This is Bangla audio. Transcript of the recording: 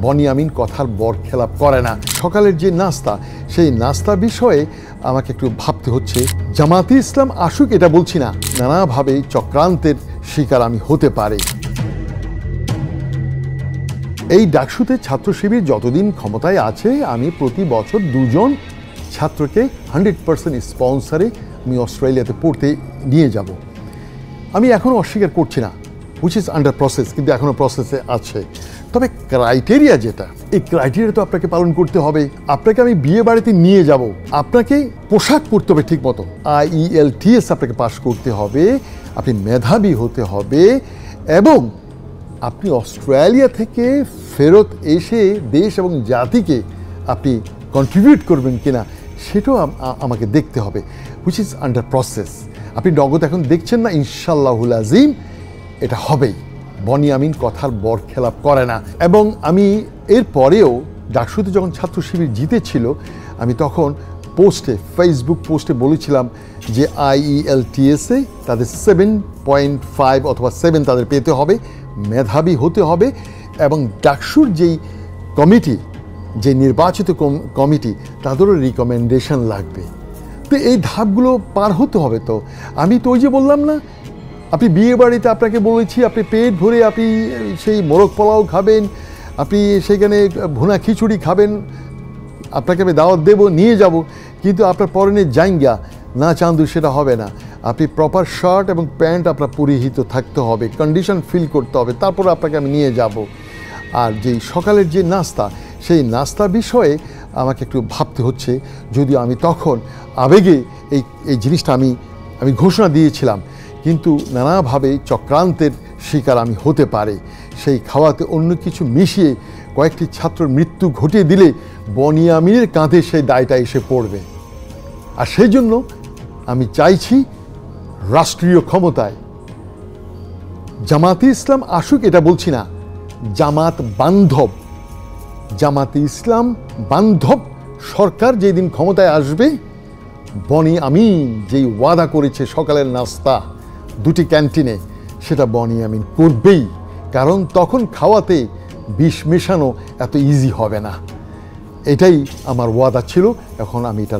বনিয়ামিন কথার বরখেলাপ করে না। সকালের যে নাস্তা, সেই নাস্তা বিষয়ে আমাকে একটু ভাবতে হচ্ছে। জামাতে ইসলাম আসুক এটা বলছি না, নানাভাবে চক্রান্তের শিকার আমি হতে পারি। এই ডাকসুতে ছাত্র শিবির যতদিন ক্ষমতায় আছে, আমি প্রতি বছর 2 জন ছাত্রকে 100% স্পন্সরে আমি অস্ট্রেলিয়াতে পড়তে নিয়ে যাব। আমি এখনও অস্বীকার করছি না, হুইচ ইজ আন্ডার প্রসেস, কিন্তু এখনও প্রসেসে আছে। তবে ক্রাইটেরিয়া যেটা, এই ক্রাইটেরিয়া তো আপনাকে পালন করতে হবে। আপনাকে আমি বিয়ে বাড়িতে নিয়ে যাব, আপনাকে পোশাক পরতে হবে ঠিক মতো, IELTS আপনাকে পাস করতে হবে, আপনি মেধাবী হতে হবে, এবং আপনি অস্ট্রেলিয়া থেকে ফেরত এসে দেশ এবং জাতিকে আপনি কন্ট্রিবিউট করবেন কিনা সেটাও আমাকে দেখতে হবে, হুইচ ইজ আন্ডার প্রসেস। আপনি নগদ এখন দেখছেন না, ইনশাআল্লাহুল আজিম এটা হবেই। বনিয়ামিন কথার বরখেলাপ করে না। এবং আমি এর পরেও ডাকসুতে যখন ছাত্র শিবির জিতেছিল, আমি তখন ফেসবুক পোস্টে বলেছিলাম যে IELTS-এ তাদের 7.5 অথবা 7 তাদের পেতে হবে, মেধাবী হতে হবে, এবং ডাকসুর যেই কমিটি, যে নির্বাচিত কমিটি, তাদেরও রিকমেন্ডেশন লাগবে। তো এই ধাপগুলো পার হতে হবে। তো আমি তো ওই যে বললাম না, আপনি বিয়ে বাড়িতে আপনাকে বলেছি আপনি পেট ভরে আপনি সেই মোরগ পোলাও খাবেন, আপনি সেখানে ভুনা খিচুড়ি খাবেন, আপনাকে আমি দাওয়াত দেবো, নিয়ে যাব, কিন্তু আপনার পরনের জাঙ্গা না চান্দু সেটা হবে না। আপনি প্রপার শার্ট এবং প্যান্ট আপনার পরিহিত থাকতে হবে, কন্ডিশন ফিল করতে হবে, তারপর আপনাকে আমি নিয়ে যাব। আর যেই সকালের যে নাস্তা, সেই নাস্তা বিষয়ে আমাকে একটু ভাবতে হচ্ছে। যদিও আমি তখন আবেগে এই জিনিসটা আমি ঘোষণা দিয়েছিলাম, কিন্তু নানাভাবে চক্রান্তের শিকার আমি হতে পারি। সেই খাওয়াতে অন্য কিছু মিশিয়ে কয়েকটি ছাত্র মৃত্যু ঘটিয়ে দিলে বনিয়ামিনের কাঁধে সেই দায়টা এসে পড়বে। আর সেই জন্য আমি চাইছি রাষ্ট্রীয় ক্ষমতায় জামাতে ইসলাম আসুক এটা বলছি না, জামাতে ইসলাম বান্ধব সরকার যেদিন ক্ষমতায় আসবে, বনিয়ামিন যেই ওয়াদা করেছে সকালের নাস্তা 2টি ক্যান্টিনে, সেটা বনিয়ামিন করবেই। কারণ তখন খাওয়াতে বিষ মেশানো এত ইজি হবে না। এটাই আমার ওয়াদা ছিল, এখন আমি এটা